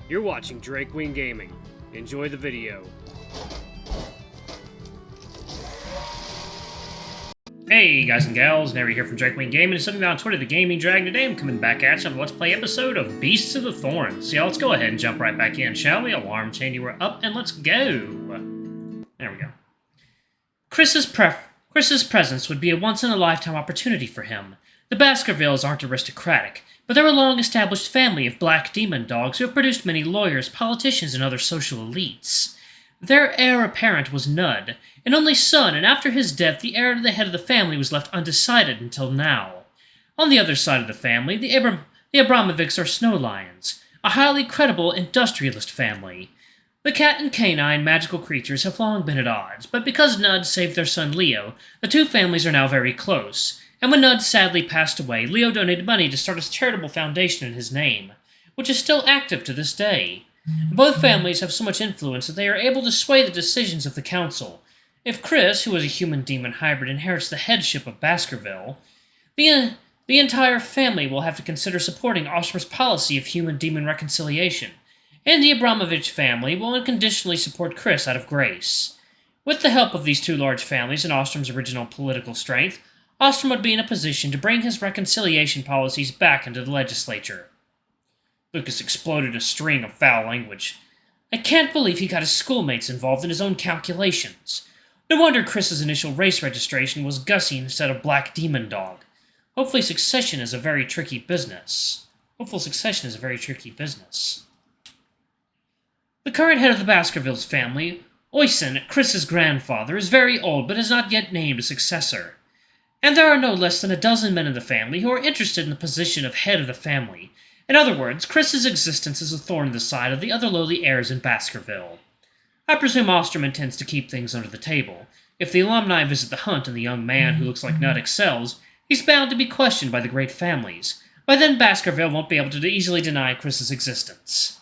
You're watching Drake Wing Gaming. Enjoy the video. Hey guys and gals, Nary here from Drake Wing Gaming, and something on Twitter, the Gaming Dragon. Today I'm coming back at you on the Let's Play episode of Beasts of the Thorns. So yeah, let's go ahead and jump right back in, shall we? Alarm chain, you were up, and let's go. There we go. Chris's presence would be a once-in-a-lifetime opportunity for him. The Baskervilles aren't aristocratic, but they're a long-established family of black demon dogs who have produced many lawyers, politicians, and other social elites. Their heir apparent was Nud, an only son, and after his death the heir to the head of the family was left undecided until now. On the other side of the family, the Abramovics are snow lions, a highly credible industrialist family. The cat and canine magical creatures have long been at odds, but because Nud saved their son Leo, the two families are now very close, and when Nud sadly passed away, Leo donated money to start a charitable foundation in his name, which is still active to this day. Both families have so much influence that they are able to sway the decisions of the council. If Chris, who is a human-demon hybrid, inherits the headship of Baskerville, the entire family will have to consider supporting Ostrom's policy of human-demon reconciliation, and the Abramovich family will unconditionally support Chris out of grace. With the help of these two large families and Ostrom's original political strength, Ostrom would be in a position to bring his reconciliation policies back into the legislature. Lucas exploded a string of foul language. I can't believe he got his schoolmates involved in his own calculations. No wonder Chris's initial race registration was Gussie instead of Black Demon Dog. Hopefully succession is a very tricky business. The current head of the Baskervilles family, Oysen, Chris's grandfather, is very old but has not yet named a successor. And there are no less than a dozen men in the family who are interested in the position of head of the family. In other words, Chris's existence is a thorn in the side of the other lowly heirs in Baskerville. I presume Ostrom intends to keep things under the table. If the alumni visit the hunt and the young man who looks like Nut excels, he's bound to be questioned by the great families. By then, Baskerville won't be able to easily deny Chris's existence.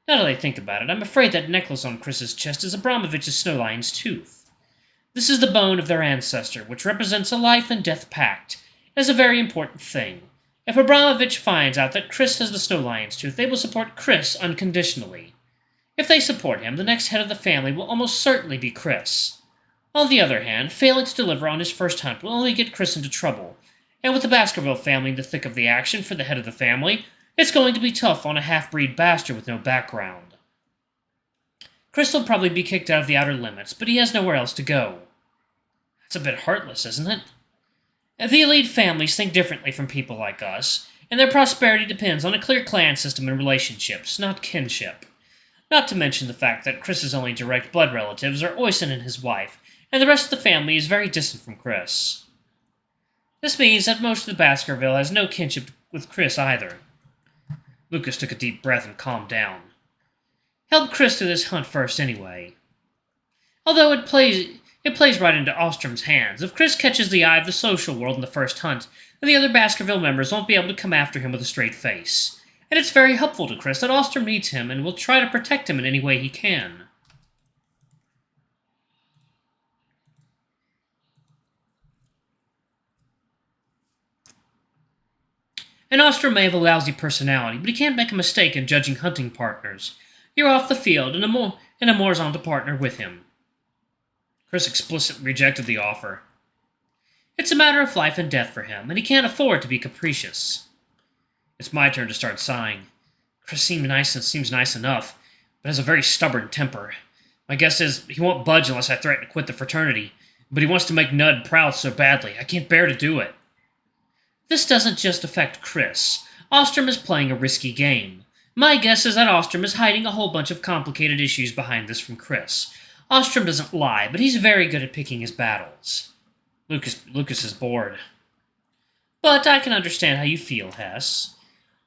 Now that I think about it, I'm afraid that necklace on Chris's chest is Abramovich's snow lion's tooth. This is the bone of their ancestor, which represents a life and death pact. It is a very important thing. If Abramovich finds out that Chris has the snow lion's tooth, they will support Chris unconditionally. If they support him, the next head of the family will almost certainly be Chris. On the other hand, failing to deliver on his first hunt will only get Chris into trouble, and with the Baskerville family in the thick of the action for the head of the family, it's going to be tough on a half-breed bastard with no background. Chris will probably be kicked out of the outer limits, but he has nowhere else to go. That's a bit heartless, isn't it? The elite families think differently from people like us, and their prosperity depends on a clear clan system and relationships, not kinship. Not to mention the fact that Chris's only direct blood relatives are Oysen and his wife, and the rest of the family is very distant from Chris. This means that most of the Baskerville has no kinship with Chris either. Lucas took a deep breath and calmed down. Help Chris through this hunt first anyway. Although it plays right into Ostrom's hands. If Chris catches the eye of the social world in the first hunt, then the other Baskerville members won't be able to come after him with a straight face. And it's very helpful to Chris that Ostrom needs him and will try to protect him in any way he can. And Ostrom may have a lousy personality, but he can't make a mistake in judging hunting partners. You're off the field, and Amore's on to partner with him. Chris explicitly rejected the offer. It's a matter of life and death for him, and he can't afford to be capricious. It's my turn to start sighing. Chris seems nice enough, but has a very stubborn temper. My guess is he won't budge unless I threaten to quit the fraternity, but he wants to make Nud proud so badly. I can't bear to do it. This doesn't just affect Chris. Ostrom is playing a risky game. My guess is that Ostrom is hiding a whole bunch of complicated issues behind this from Chris. Ostrom doesn't lie, but he's very good at picking his battles. Lucas is bored. But I can understand how you feel, Hess.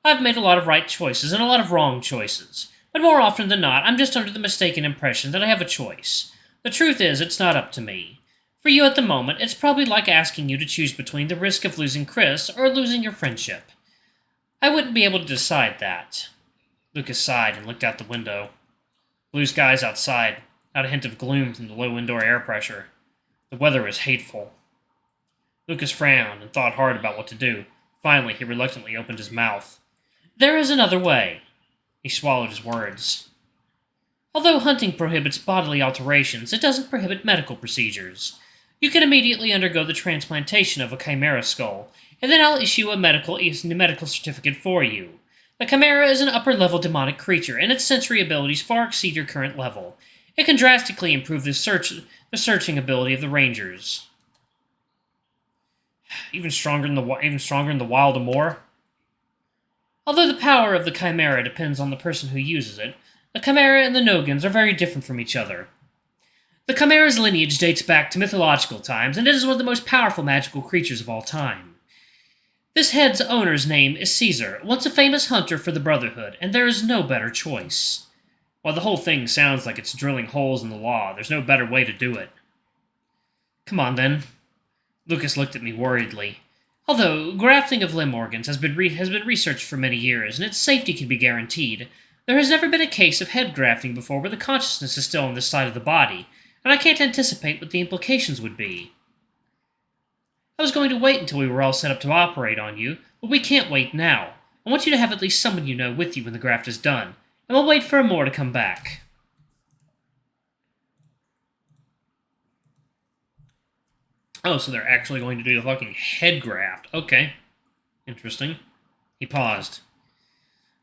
I've made a lot of right choices and a lot of wrong choices, but more often than not, I'm just under the mistaken impression that I have a choice. The truth is, it's not up to me. For you at the moment, it's probably like asking you to choose between the risk of losing Chris or losing your friendship. I wouldn't be able to decide that. Lucas sighed and looked out the window. Blue skies outside, not a hint of gloom from the low indoor air pressure. The weather was hateful. Lucas frowned and thought hard about what to do. Finally, he reluctantly opened his mouth. There is another way. He swallowed his words. Although hunting prohibits bodily alterations, it doesn't prohibit medical procedures. You can immediately undergo the transplantation of a chimera skull, and then I'll issue a medical certificate for you. The chimera is an upper-level demonic creature, and its sensory abilities far exceed your current level. It can drastically improve the searching ability of the rangers. Even stronger in the wild more. Although the power of the chimera depends on the person who uses it, the chimera and the Nogans are very different from each other. The chimera's lineage dates back to mythological times, and it is one of the most powerful magical creatures of all time. This head's owner's name is Caesar, once a famous hunter for the Brotherhood, and there is no better choice. While the whole thing sounds like it's drilling holes in the law, there's no better way to do it. Come on, then. Lucas looked at me worriedly. Although grafting of limb organs has been researched for many years, and its safety can be guaranteed, there has never been a case of head grafting before where the consciousness is still on this side of the body, and I can't anticipate what the implications would be. I was going to wait until we were all set up to operate on you, but we can't wait now. I want you to have at least someone you know with you when the graft is done, and we'll wait for Amor to come back. Oh, so they're actually going to do the fucking head graft. Okay. Interesting. He paused.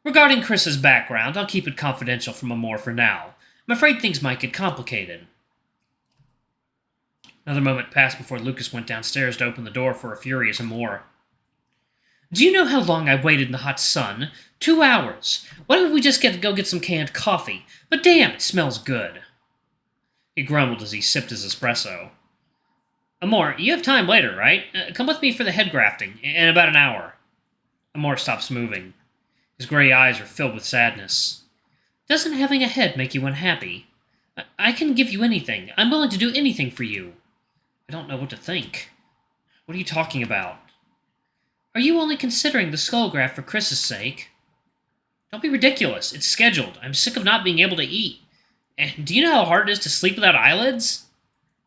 Regarding Chris's background, I'll keep it confidential from Amor for now. I'm afraid things might get complicated. Another moment passed before Lucas went downstairs to open the door for a furious Amor. Do you know how long I waited in the hot sun? 2 hours. Why don't we just go get some canned coffee? But damn, it smells good. He grumbled as he sipped his espresso. Amor, you have time later, right? Come with me for the head grafting, in about an hour. Amor stops moving. His gray eyes are filled with sadness. Doesn't having a head make you unhappy? I can give you anything. I'm willing to do anything for you. I don't know what to think. What are you talking about? Are you only considering the skull graft for Chris's sake? Don't be ridiculous. It's scheduled. I'm sick of not being able to eat. And do you know how hard it is to sleep without eyelids?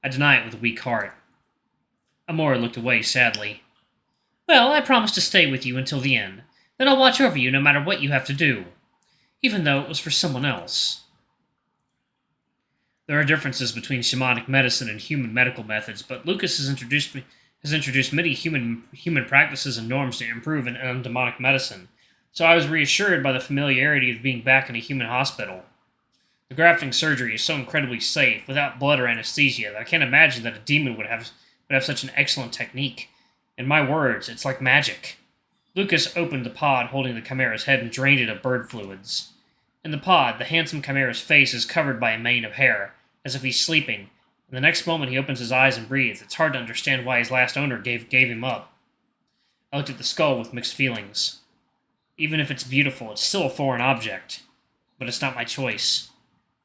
I deny it with a weak heart. Amor looked away sadly. Well, I promise to stay with you until the end. Then I'll watch over you no matter what you have to do. Even though it was for someone else. There are differences between shamanic medicine and human medical methods, but Lucas has introduced many human practices and norms to improve in demonic medicine, so I was reassured by the familiarity of being back in a human hospital. The grafting surgery is so incredibly safe, without blood or anesthesia, that I can't imagine that a demon would have such an excellent technique. In my words, it's like magic. Lucas opened the pod holding the chimera's head and drained it of bird fluids. In the pod, the handsome chimera's face is covered by a mane of hair, as if he's sleeping, and the next moment he opens his eyes and breathes. It's hard to understand why his last owner gave him up. I looked at the skull with mixed feelings. Even if it's beautiful, it's still a foreign object. But it's not my choice.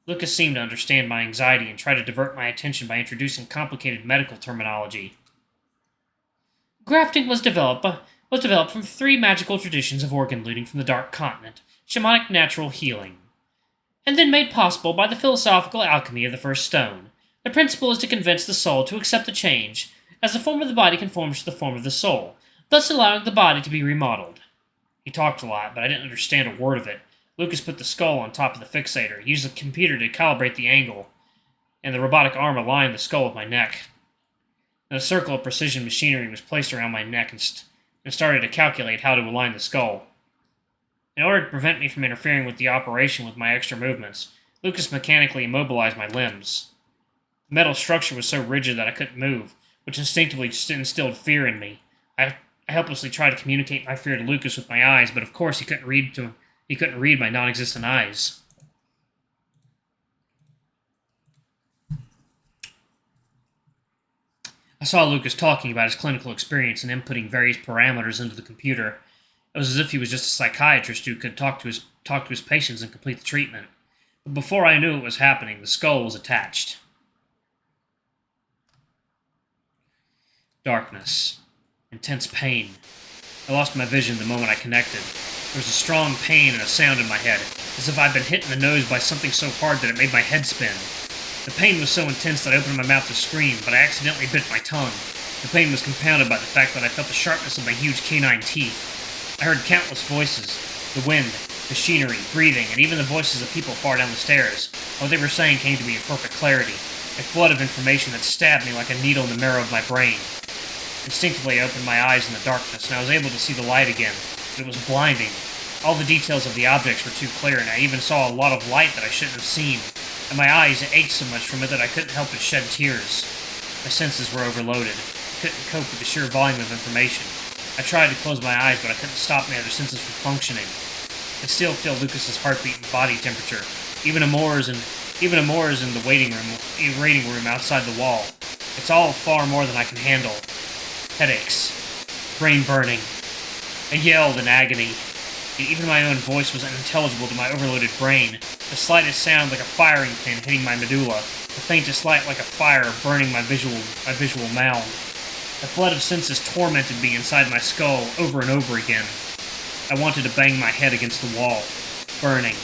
Lucas seemed to understand my anxiety and tried to divert my attention by introducing complicated medical terminology. Grafting was developed from 3 magical traditions of organ looting from the Dark Continent, shamanic natural healing, and then made possible by the philosophical alchemy of the First Stone. The principle is to convince the soul to accept the change, as the form of the body conforms to the form of the soul, thus allowing the body to be remodeled. He talked a lot, but I didn't understand a word of it. Lucas put the skull on top of the fixator, used the computer to calibrate the angle, and the robotic arm aligned the skull with my neck. Then a circle of precision machinery was placed around my neck and started to calculate how to align the skull. In order to prevent me from interfering with the operation with my extra movements, Lucas mechanically immobilized my limbs. The metal structure was so rigid that I couldn't move, which instinctively instilled fear in me. I helplessly tried to communicate my fear to Lucas with my eyes, but of course he couldn't read my non-existent eyes. I saw Lucas talking about his clinical experience and inputting various parameters into the computer. It was as if he was just a psychiatrist who could talk to his patients and complete the treatment. But before I knew what was happening, the skull was attached. Darkness. Intense pain. I lost my vision the moment I connected. There was a strong pain and a sound in my head, as if I'd been hit in the nose by something so hard that it made my head spin. The pain was so intense that I opened my mouth to scream, but I accidentally bit my tongue. The pain was compounded by the fact that I felt the sharpness of my huge canine teeth. I heard countless voices, the wind, Machinery, breathing, and even the voices of people far down the stairs. What they were saying came to me in perfect clarity, a flood of information that stabbed me like a needle in the marrow of my brain. Instinctively I opened my eyes in the darkness, and I was able to see the light again, but it was blinding. All the details of the objects were too clear, and I even saw a lot of light that I shouldn't have seen, and my eyes ached so much from it that I couldn't help but shed tears. My senses were overloaded. I couldn't cope with the sheer volume of information. I tried to close my eyes, but I couldn't stop my other senses from functioning. I could still feel Lucas's heartbeat and body temperature. Even Amore's in the waiting room outside the wall. It's all far more than I can handle. Headaches. Brain burning. I yelled in agony. Even my own voice was unintelligible to my overloaded brain. The slightest sound like a firing pin hitting my medulla. The faintest light like a fire burning my visual mound. A flood of senses tormented me inside my skull over and over again. I wanted to bang my head against the wall. Burning.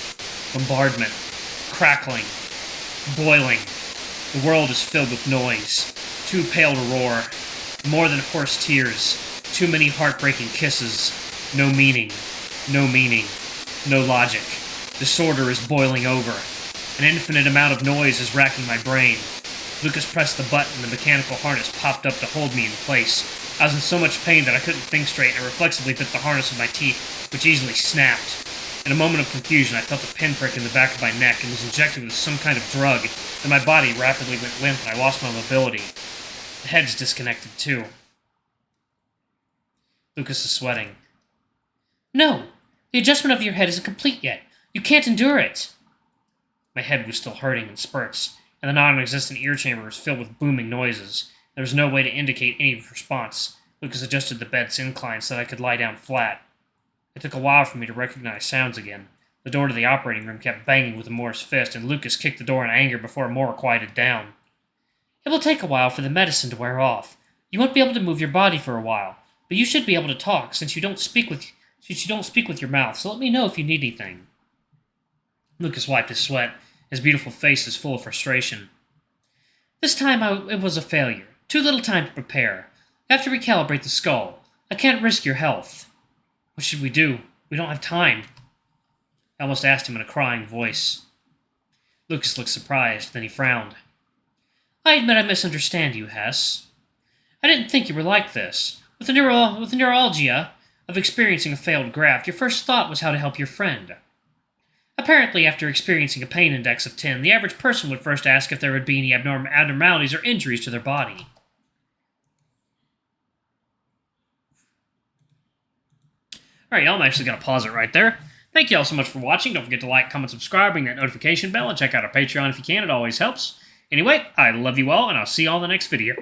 Bombardment. Crackling. Boiling. The world is filled with noise. Too pale to roar. More than hoarse tears. Too many heartbreaking kisses. No meaning. No meaning. No logic. Disorder is boiling over. An infinite amount of noise is racking my brain. Lucas pressed the button and the mechanical harness popped up to hold me in place. I was in so much pain that I couldn't think straight, and I reflexively bit the harness with my teeth, which easily snapped. In a moment of confusion, I felt a pinprick in the back of my neck and was injected with some kind of drug, and my body rapidly went limp and I lost my mobility. The head's disconnected, too. Lucas is sweating. No! The adjustment of your head isn't complete yet. You can't endure it! My head was still hurting in spurts, and the non-existent ear chamber was filled with booming noises. There was no way to indicate any response. Lucas adjusted the bed's incline so that I could lie down flat. It took a while for me to recognize sounds again. The door to the operating room kept banging with Amore's fist, and Lucas kicked the door in anger before Amore quieted down. It will take a while for the medicine to wear off. You won't be able to move your body for a while, but you should be able to talk since you don't speak with your mouth, so let me know if you need anything. Lucas wiped his sweat. His beautiful face is full of frustration. This time it was a failure. Too little time to prepare. I have to recalibrate the skull. I can't risk your health. What should we do? We don't have time. I almost asked him in a crying voice. Lucas looked surprised, then he frowned. I admit I misunderstand you, Hess. I didn't think you were like this. With the neuralgia of experiencing a failed graft, your first thought was how to help your friend. Apparently, after experiencing a pain index of 10, the average person would first ask if there would be any abnormalities or injuries to their body. Alright, y'all, I'm actually going to pause it right there. Thank you all so much for watching. Don't forget to like, comment, subscribe, ring that notification bell, and check out our Patreon if you can. It always helps. Anyway, I love you all, and I'll see you all in the next video.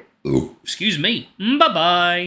Excuse me. Bye-bye.